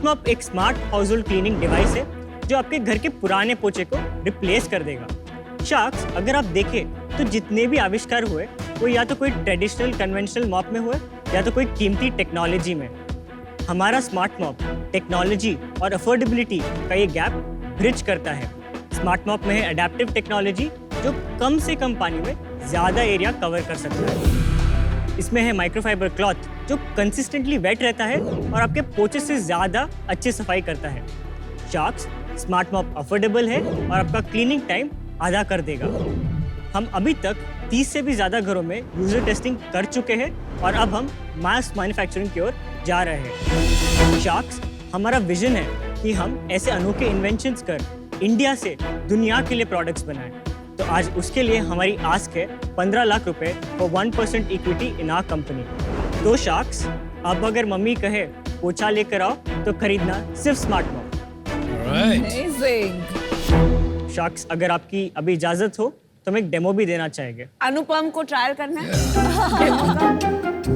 Smart mop एक smart house hold cleaning device है जो आपके घर के पुराने पोछे को रिप्लेस कर देगा। शार्क्स, अगर आप देखें तो जितने भी आविष्कार हुए वो या तो कोई ट्रेडिशनल कन्वेंशनल मॉप में हुए या तो कोई कीमती टेक्नोलॉजी में। हमारा स्मार्ट मॉप टेक्नोलॉजी और अफोर्डेबिलिटी का ये गैप ब्रिज करता है। स्मार्ट मॉप में है अडेप्टिव टेक्नोलॉजी जो कम से कम पानी में ज़्यादा एरिया कवर कर सकता है। इसमें है माइक्रोफाइबर क्लॉथ जो कंसिस्टेंटली वेट रहता है और आपके पोछे से ज़्यादा अच्छी सफाई करता है। शार्क्स, स्मार्ट मॉप अफोर्डेबल है और आपका क्लीनिंग टाइम आधा कर देगा। हम अभी तक 30 से भी ज़्यादा घरों में यूजर टेस्टिंग कर चुके हैं और अब हम मास मैन्युफैक्चरिंग की ओर जा रहे हैं। शार्क्स, हमारा विजन है कि हम ऐसे अनोखे इन्वेंशंस कर इंडिया से दुनिया के लिए प्रोडक्ट्स बनाएं। तो आज उसके लिए हमारी आस्क है 15 लाख रुपए for 1% equity in our company. तो शार्क्स, अब अगर मम्मी कहे पोछा लेकर आओ तो खरीदना सिर्फ स्मार्ट मॉप। शार्क्स, अगर आपकी अभी इजाजत हो तो हम एक डेमो भी देना चाहेंगे। अनुपम को ट्रायल करना है।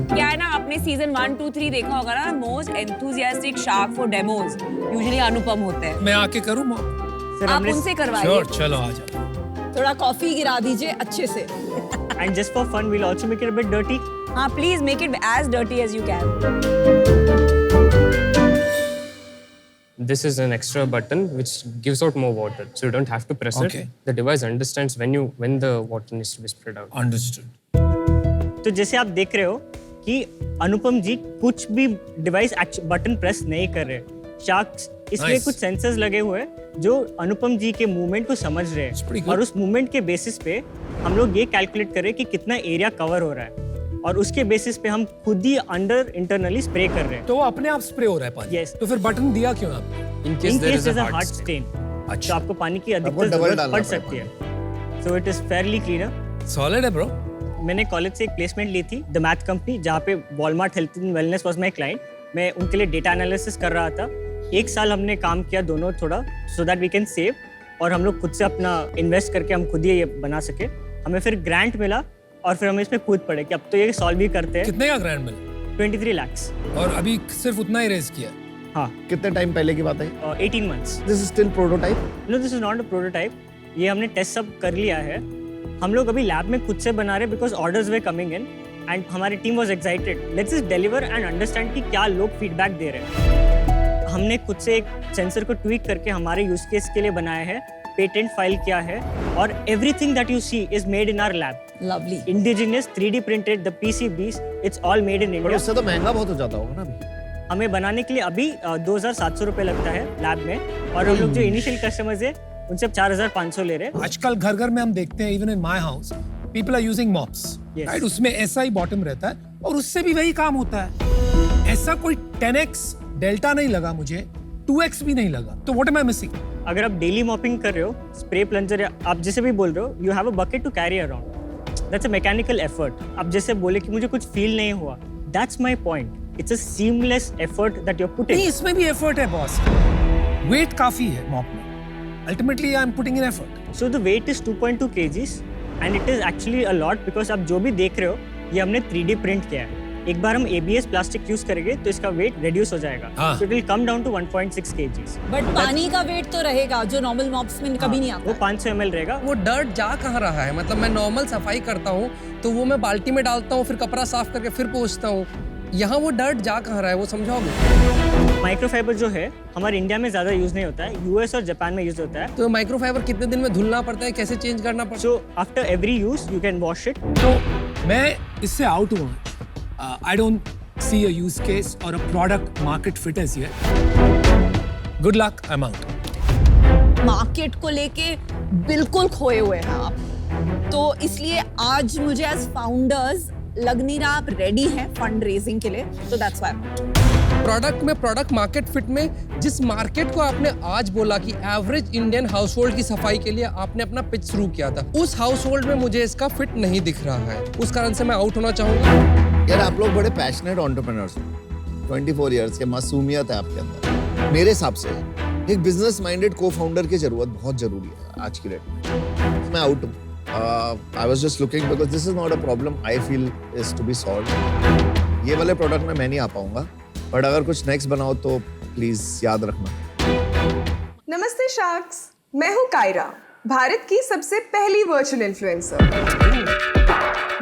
क्या है ना, आपने सीजन 1, 2, 3 देखा होगा ना, most enthusiastic shark for demos usually Anupam होते हैं। मैं आके करूं मॉम? आप उनसे करवाइए। श्योर, चलो आ जाओ। थोड़ा कॉफी गिरा दीजिए अच्छे से। And just for fun, we'll also make it a bit dirty. हाँ, please make it as dirty as you can. This is an extra button which gives out more water, so you don't have to press Okay. it. The device understands when the water needs to be spread out. Understood. तो जैसे आप देख रहे हो कि अनुपम जी कुछ भी device button press नहीं कर रहे। शार्क्स, इसमें Nice. कुछ सेंसर्स लगे हुए हैं जो अनुपम जी के मूवमेंट को समझ रहे It's pretty हैं good. और उस मूवमेंट के बेसिस पे हम लोग ये कैलकुलेट कर रहे हैं कि कितना एरिया कवर हो रहा है और उसके बेसिस पे हम खुद ही अंडर इंटरनली स्प्रे कर रहे हैं। तो वो अपने आप स्प्रे हो रहा है पानी? Yes. तो फिर बटन दिया क्यों आपने? In in case there case is there's a a hard hard stain. stain, अच्छा। तो आपको पानी की आपको अधिकतर डबल जरूरत डालना पड़ पड़ेगा सकती है। So it is fairly cleaner. Solid है ब्रो। मैंने कॉलेज से एक प्लेसमेंट ली थी, द मैथ कंपनी, जहाँ पे Walmart health and wellness was my client. मैं उनके लिए डेटा एनालिसिस कर रहा था। 1 साल हमने काम किया दोनों थोड़ा, so that we can save, और हम लोग खुद से अपना इन्वेस्ट करके हम खुद ही ये बना सके। हमें फिर ग्रांट मिला और फिर हम इसमें कूद पड़े कि अब तो ये सॉल्व ही करते हैं। कितने का ग्रांड मिला? 23 lakhs। और अभी सिर्फ उतना ही रेज किया? हाँ, कितने टाइम पहले की बात है? 18 months। This is still prototype? No, this is not a prototype. ये हमने टेस्ट सब कर लिया है। हम लोग अभी लैब में खुद से बना रहे because orders were coming in and हमारी team was excited. Let's just deliver and understand कि क्या लोग फीडबैक दे रहे हैं। हमने खुद से एक सेंसर को ट्वीक करके हमारे यूज केस के लिए बनाया है, पेटेंट फाइल किया है, और everything that you see is made in our lab. Lovely. Indigenous 3D printed, the PCBs, it's all made in पर इंडिया। उससे तो महंगा बहुत हो जाता होगा ना अभी? हमें बनाने के लिए अभी 2700 रुपये लगता है लैब में, और हम लोग जो इनिशियल कस्टमर्स है उनसे 4500 ले रहे हैं। आजकल घर घर में हम देखते हैं, even in my house people are using mops, Yes. Right? उसमें ऐसा ही बॉटम रहता है और उससे भी वही काम होता है। ऐसा कोई 10x डेल्टा नहीं लगा मुझे, 2x भी नहीं लगा। तो व्हाट एम आई मिसिंग? अगर आप डेली मॉपिंग कर रहे हो, स्प्रे प्लंजर या आप जैसे भी बोल रहे हो, you have a bucket to carry around. That's a mechanical effort. आप जैसे बोले कि मुझे कुछ फील नहीं हुआ, that's my point. It's a seamless effort that you are putting. नहीं, इसमें भी एफर्ट है बॉस। वेट काफी है मॉप में। Ultimately I am putting in effort. So the weight is 2.2 kgs and it is actually a lot because आप जो भी देख रहे हो ये हमने 3D प्रिंट किया है। एक बार हम ABS प्लास्टिक यूज करेंगे तो इसका वेट रिड्यूस हो जाएगा। हाँ। So it will come down to 1.6 kgs। But पानी का वेट तो रहेगा जो नॉर्मल मॉप्स में कभी नहीं आता। वो 500 ml रहेगा। वो डर्ट जा कहाँ रहा है? मतलब मैं नॉर्मल सफाई करता हूँ तो वो मैं बाल्टी में डालता हूँ, फिर कपड़ा साफ करके फिर पोंछता हूँ। यहाँ वो डर्ट जा कहाँ रहा है, वो समझाओगे? माइक्रोफाइबर जो है हमारे इंडिया में ज्यादा यूज नहीं होता है, US और जापान में यूज होता है। तो माइक्रोफाइबर कितने दिन में धुलना पड़ता है, कैसे चेंज करना पड़ता है? So after every use you can wash it. तो मैं इससे आउट हुआ। I don't see a use case और a product market fit as here. Good luck, I am out. Market को लेके बिल्कुल खोए हुए हैं आप, तो इसलिए आज मुझे एज फाउंडर्स लग नहीं रहा आप रेडी हैं फंड रेजिंग के लिए, तो दैट्स व्हाई। प्रोडक्ट में प्रोडक्ट मार्केट फिट में जिस मार्केट को आपने आज बोला कि एवरेज इंडियन हाउस होल्ड की सफाई के लिए आपने अपना पिच शुरू किया था, उस हाउस होल्ड में मुझे इसका फिट नहीं दिख रहा है। उस कारण से मैं आउट होना चाहूंगा। यार आप लोग बड़े पैशनेट एंटरप्रेन्योर्स हो। 24 इयर्स के मासूमियत है आपके अंदर। मेरे हिसाब से एक बिजनेस माइंडेड को फाउंडर की जरूरत बहुत जरूरी है आज की डेट में। मैं आउट हूँ। I was just looking because this is not a problem I feel is to be solved. ये वाले प्रोडक्ट में मैं नहीं आ पाऊंगा, बट अगर कुछ नेक्स्ट बनाओ तो प्लीज याद रखना। नमस्ते शार्क्स, मैं हूँ कायरा, भारत की सबसे पहली वर्चुअल इन्फ्लुएंसर।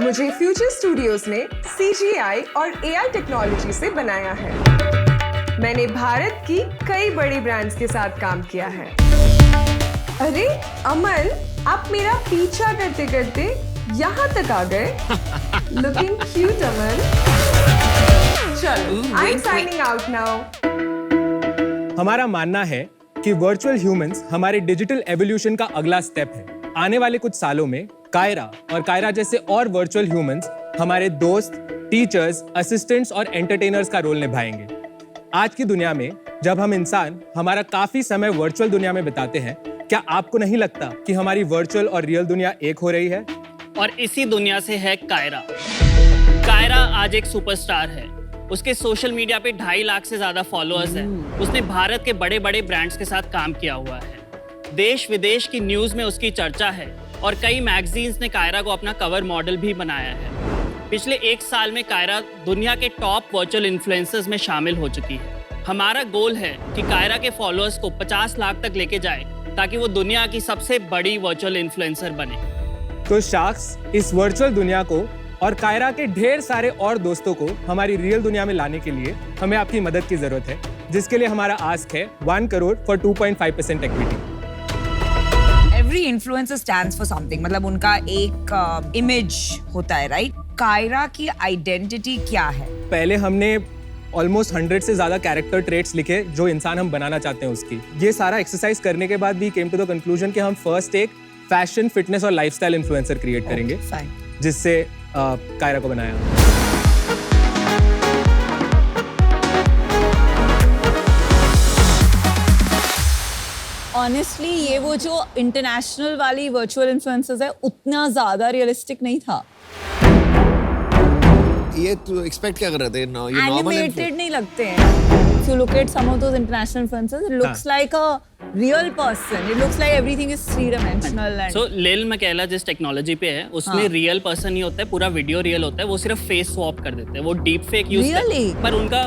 मुझे फ्यूचर स्टूडियोज ने CGI और AI टेक्नोलॉजी से बनाया है। मैंने भारत की कई बड़ी ब्रांड्स के साथ काम किया है। अरे अमन, आप मेरा पीछा करते करते यहाँ तक आ गए। लुकिंग क्यूट अमन। चलो, I am signing out now. हमारा मानना है कि वर्चुअल ह्यूमंस हमारे डिजिटल एवोल्यूशन का अगला स्टेप है। आने वाले कुछ सालों में कायरा और कायरा जैसे और वर्चुअल ह्यूमंस हमारे दोस्त, टीचर्स, असिस्टेंट्स और एंटरटेनर्स का रोल निभाएंगे। आज की दुनिया में जब हम इंसान हमारा काफी समय वर्चुअल दुनिया में बिताते हैं, क्या आपको नहीं लगता कि हमारी वर्चुअल और रियल दुनिया एक हो रही है? और इसी दुनिया से है कायरा। कायरा आज एक सुपरस्टार है। उसके सोशल मीडिया पे 2.5 लाख से ज्यादा फॉलोअर्स हैं। उसने भारत के बड़े बड़े ब्रांड्स के साथ काम किया हुआ है। देश विदेश की न्यूज में उसकी चर्चा है और कई मैगजीन्स ने कायरा को अपना कवर मॉडल भी बनाया है। पिछले 1 साल में कायरा दुनिया के टॉप वर्चुअल इन्फ्लुएंसर्स में शामिल हो चुकी है। हमारा गोल है कि कायरा के फॉलोअर्स को 50 लाख तक लेके जाए ताकि वो दुनिया की सबसे बड़ी वर्चुअल इन्फ्लुएंसर बने। तो शार्क्स, इस वर्चुअल दुनिया को और कायरा के ढेर सारे और दोस्तों को हमारी रियल दुनिया में लाने के लिए हमें आपकी मदद की जरूरत है, जिसके लिए हमारा आस्क है 1 crore for 2.5% equity. Every influencer stands for something, मतलब उनका एक इमेज होता है, राइट? कायरा की आइडेंटिटी क्या है? पहले हमने ऑलमोस्ट 100 से ज्यादा कैरेक्टर ट्रेट्स लिखे जो इंसान हम बनाना चाहते हैं उसकी। ये सारा एक्सरसाइज करने के बाद we came to the conclusion कि हम फर्स्ट एक फैशन, फिटनेस और लाइफस्टाइल इन्फ्लुएंसर क्रिएट करेंगे, जिससे कायरा को बनाया। ऑनेस्टली ये वो जो इंटरनेशनल वाली वर्चुअल इन्फ्लुएंसर्स है उतना ज्यादा रियलिस्टिक नहीं था। ये तो एक्सपेक्ट क्या कर रहे थे? ये नॉर्मल एनिमेटेड नहीं लगते हैं। If you look at some of those international influencers, it looks like a real person. It looks like everything is three-dimensional. And So लिल मकैला जिस टेक्नोलॉजी पे है उसमें रियल पर्सन नहीं होता है, पूरा वीडियो रियल होता है। वो सिर्फ फेस स्वैप कर देते हैं, वो डीप फेक यूज करते हैं, पर उनका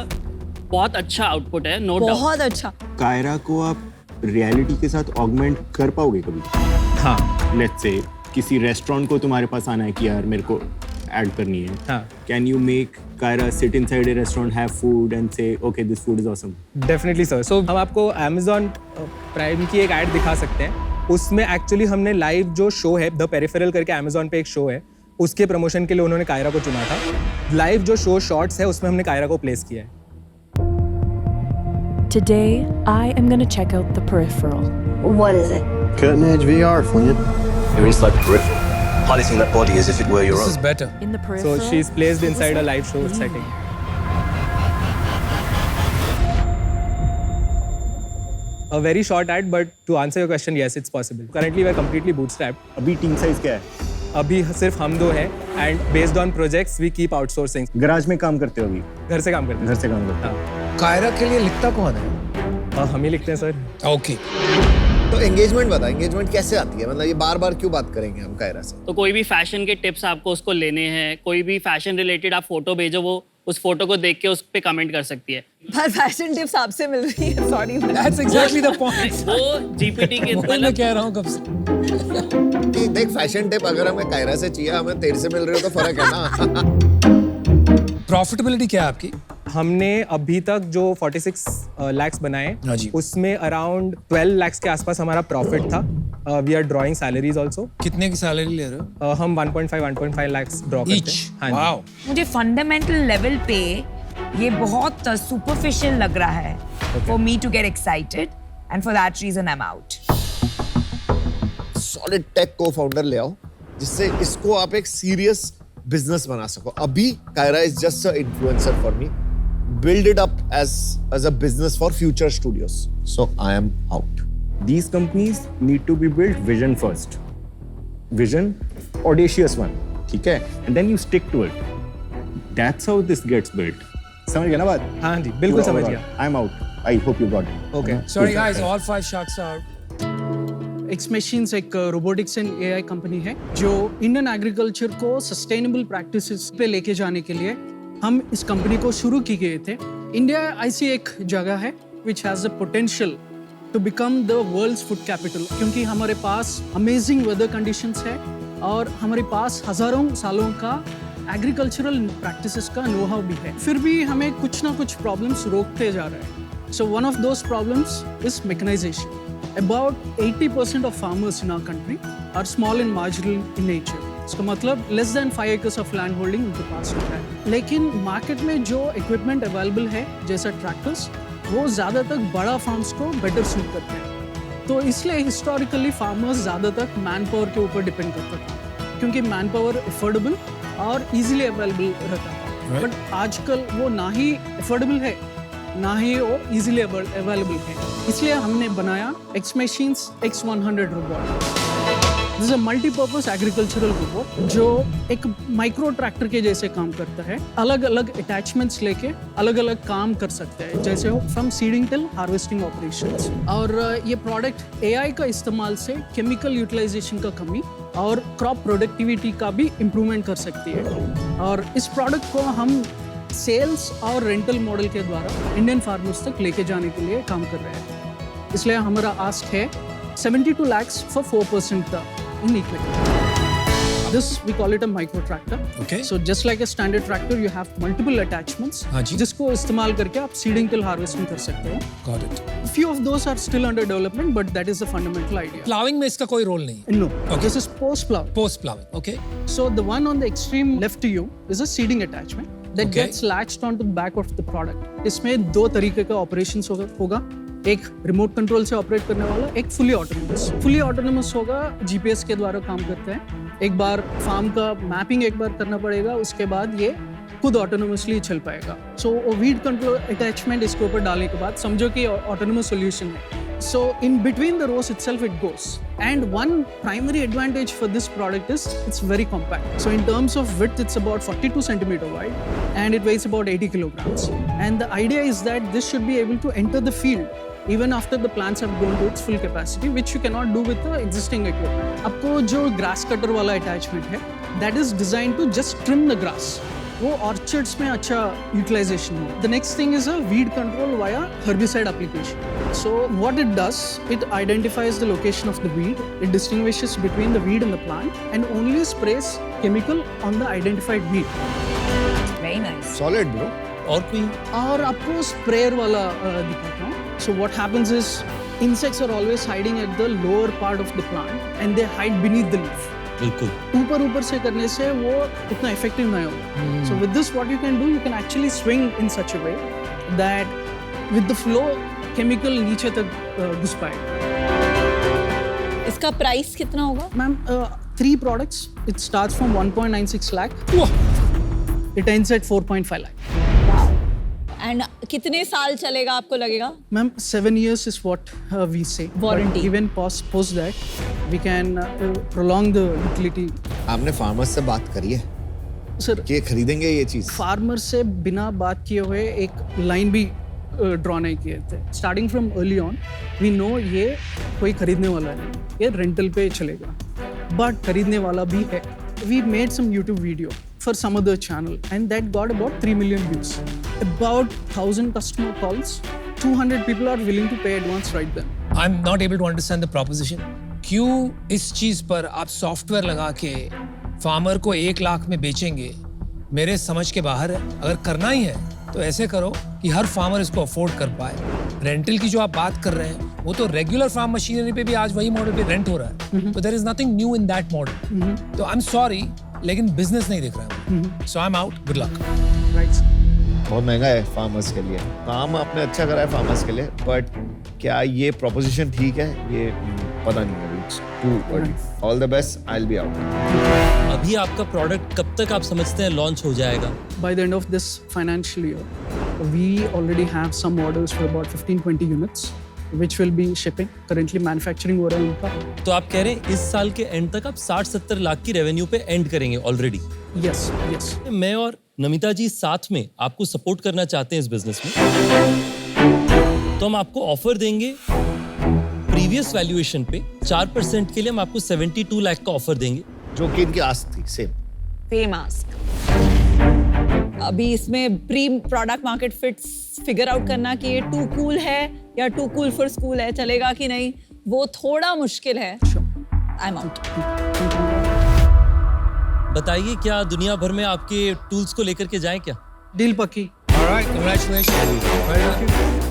बहुत अच्छा आउटपुट है, नो डाउट। बहुत अच्छा। कायरा को आप रियलिटी के साथ ऑगमेंट कर पाओगे कभी? हाँ, लेट्स से किसी रेस्टोरेंट को तुम्हारे पास आना है कि यार मेरे को ऐड करनी है। हाँ, can you make Kiara sit inside a restaurant, have food and say okay this food is awesome? Definitely sir. So हम आपको Amazon प्राइम की एक ऐड दिखा सकते हैं। उसमें एक्चुअली हमने लाइव जो शो है द पेरिफेरल करके Amazon पे एक शो है, उसके प्रमोशन के लिए उन्होंने कायरा को चुना था। लाइव जो शो शॉर्ट्स है उसमें हमने कायरा को प्लेस किया है। Today, I am going to check out the peripheral. What is it? Curtain edge VR, Flynn. You're inside the peripheral, harnessing that body as if it were your This own. is better. In the peripheral. So she's placed inside a live show setting. A very short ad, but to answer your question, yes, it's possible. Currently, we're completely bootstrapped. अभी team size क्या है? अभी सिर्फ हम दो हैं, and based on projects, we keep outsourcing. Garage में काम करते हो अभी? घर से काम करते हैं। घर से काम करते हो? कायरा के लिए लिखता कौन है? हम ही लिखते हैं सर। ओके। तो एंगेजमेंट बता, एंगेजमेंट कैसे आती है? मतलब ये बार-बार क्यों बात करेंगे हम कायरा से? तो कोई भी फैशन के टिप्स आपको उसको लेने हैं, कोई भी फैशन रिलेटेड आप फोटो भेजो, वो उस फोटो को देख के उस पे कमेंट कर सकती है। पर फैशन टिप्स आपसे मिल रही है, sorry. That's exactly the point. वो जीपीटी के मैं कह रहा हूँ कब से। देख, फैशन टिप अगर हमें कायरा से चाहिए, हमें तेरे से मिल रही हो तो फर्क है ना। प्रॉफिटेबिलिटी क्या है आपकी? हमने अभी तक जो 46 lakhs बनाए, उसमें अराउंड 12 lakhs के आसपास हमारा प्रॉफिट था। We are drawing salaries also. कितने की सैलरी ले रहे हो? हम 1.5 lakhs ड्रॉ करते हैं। हाँ वाओ। मुझे फंडामेंटल लेवल पे ये बहुत सुपरफिशियल लग रहा है for me to get excited, and for that reason I am out. Solid tech co-founder ले आओ जिससे इसको आप एक सीरियस बिजनेस बना सको। अभी Kaira is just a influencer for me. Build it up as a business for future studios. So I am out. These companies need to be built vision first. Vision, audacious one, ठीक है? And then you stick to it. That's how this gets built. समझ गया ना बात? हाँ जी, बिल्कुल समझ गया। I'm out. I hope you got it. Okay. Sorry guys, all 5 sharks are. X Machines एक रोबोटिक्स एंड AI कंपनी है जो इंडियन एग्रीकल्चर को सस्टेनेबल प्रैक्टिसेस पे लेके जाने के लिए हम इस कंपनी को शुरू की गए थे। इंडिया ऐसी एक जगह है which has the potential to become the world's food capital, क्योंकि हमारे पास amazing weather conditions है और हमारे पास हजारों सालों का एग्रीकल्चरल प्रैक्टिसेस का नो-हाउ भी है। फिर भी हमें कुछ ना कुछ प्रॉब्लम्स रोकते जा रहे हैं। So one of those problems is mechanization. About 80% of farmers in our country are small and marginal in nature. इसका मतलब less than 5 acres of land holding उनके पास होता है। लेकिन मार्केट में जो इक्विपमेंट अवेलेबल है जैसा ट्रैक्टर्स, वो ज़्यादातर बड़ा फार्म्स को बेटर सूट करते हैं। तो इसलिए हिस्टोरिकली फार्मर्स ज़्यादातर मैन पावर के ऊपर डिपेंड करता था, क्योंकि मैन पावर अफोर्डेबल और इजीली अवेलेबल रहता था। बट आजकल वो ना ही अफोर्डेबल है, ना ही वो इजीली अवेलेबल है। इसलिए हमने बनाया X Machines X100 robot. This is a multipurpose agricultural robot जो एक माइक्रो ट्रैक्टर के जैसे काम करता है। अलग अलग अटैचमेंट्स लेके अलग अलग काम कर सकते हैं, जैसे हो from seeding till harvesting operations. और ये प्रोडक्ट AI का इस्तेमाल से केमिकल यूटिलाइजेशन का कमी और क्रॉप प्रोडक्टिविटी का भी इम्प्रूवमेंट कर सकती है। और इस प्रोडक्ट को हम सेल्स और रेंटल मॉडल के द्वारा इंडियन फार्मर्स तक लेके जाने के लिए काम कर रहे हैं। इसलिए हमारा आस्क है 72 lakhs for 4% in equity. This we call it a micro tractor. Okay. So just like a standard tractor, you have multiple attachments. हाँ जी. जिसको इस्तेमाल करके आप seeding till harvesting कर सकते हो. Got it. Few of those are still under development, but that is the fundamental idea. Plowing में इसका कोई रोल नहीं है. No. Okay. This is post plowing. Post plowing. Okay. So the one on the extreme left to you is a seeding attachment that Okay. gets latched onto the back of the product. इसमें दो तरीके का operations होगा। एक remote control से operate करने वाला, एक फुली ऑटोनोमस। फुली ऑटोनोमस होगा, जीपीएस के द्वारा काम करते हैं। एक बार फार्म का मैपिंग एक बार करना पड़ेगा, उसके बाद ये खुद ऑटोनोमसली चल पाएगा। सो वीड कंट्रोल अटैचमेंट इसके ऊपर डालने के बाद समझो कि ऑटोनोमस सॉल्यूशन है। So in between the rows itself it goes, and one primary advantage for this product is it's very compact. So in terms of width, it's about 42 centimeter wide, and it weighs about 80 kilograms. And the idea is that this should be able to enter the field even after the plants have grown to its full capacity, which you cannot do with the existing equipment. आपको जो grass cutter वाला attachment है, that is designed to just trim the grass. वो orchards में अच्छा utilization हो। The next thing is a weed control via herbicide application. So what it does, it identifies the location of the weed, it distinguishes between the weed and the plant, and only sprays chemical on the identified weed. Very nice. Solid, bro. और कोई? और आपको sprayer वाला दिखाता हूँ। So what happens is insects are always hiding at the lower part of the plant, and they hide beneath the leaf. बिल्कुल. ऊपर से करने से वो उतना इफेक्टिव नहीं होगा। So with this what you can do, you can actually swing in such a way that with the flow chemical नीचे तक घुस पाएगा। इसका प्राइस कितना होगा? Ma'am 3 products, it starts from 1.96 lakh. It ends at 4.5 lakh. And कितने साल चलेगा आपको लगेगा? Ma'am, 7 years is what we say. Warranty. But even post that, we can prolong the utility. आपने फार्मर्स से बात करी है सर कि खरीदेंगे ये चीज? फार्मर से बिना बात किए हुए एक लाइन भी ड्रॉ नहीं किए थे। Starting from early on we know ये कोई खरीदने वाला नहीं, ये रेंटल पे चलेगा, बट खरीदने वाला भी है। We made some YouTube video for some other channel, and that got about 3 million views. About 1,000 customer calls, 200 people are willing to pay advance right then. I'm not able to understand the proposition. क्यों इस चीज पर आप software लगा के farmer को 1 लाख में बेचेंगे? मेरे समझ के बाहर है। अगर करना ही है तो ऐसे करो कि हर फार्मर इसको अफोर्ड कर पाए। रेंटल की जो आप बात कर रहे हैं वो तो रेगुलर फार्म मशीनरी पे भी आज वही मॉडल पे रेंट हो रहा है, तो there is nothing new in that model. तो आई एम सॉरी, लेकिन बिजनेस नहीं दिख रहा है। So I am out, good luck. Right. बहुत महंगा है फार्मर्स के लिए। काम आपने अच्छा करा है फार्मर्स के लिए, बट क्या ये प्रोपोजिशन ठीक है? ये पता नहीं है। All the best, I will be out. अभी आपका प्रोडक्ट कब तक आप समझते हैं लॉन्च हो जाएगा? By the end of this financial year, we already have some orders for about 15-20 units, which will be shipping. Currently manufacturing हो रहा है उनका। तो आप कह रहे हैं इस साल के एंड तक आप 60-70 लाख की रेवेन्यू पे एंड करेंगे ऑलरेडी? Yes, yes. मैं और नमिता जी साथ में आपको सपोर्ट करना चाहते हैं इस बिजनेस में, तो हम आपको ऑफर देंगे प्रीवियस वैल्यूएशन पे 4% के लिए हम आपको 72 लाख का ऑफर देंगे, जो कि इनकी आस्क थी। Same ask. अभी इसमें pre product market fit figure out करना कि ये टू कूल है या टू कूल फॉर स्कूल है, चलेगा कि नहीं, वो थोड़ा मुश्किल है। आई एम आउट। बताइए क्या दुनिया भर में आपके टूल्स को लेकर के जाएं क्या? डील पक्की। All right, congratulations. Well done.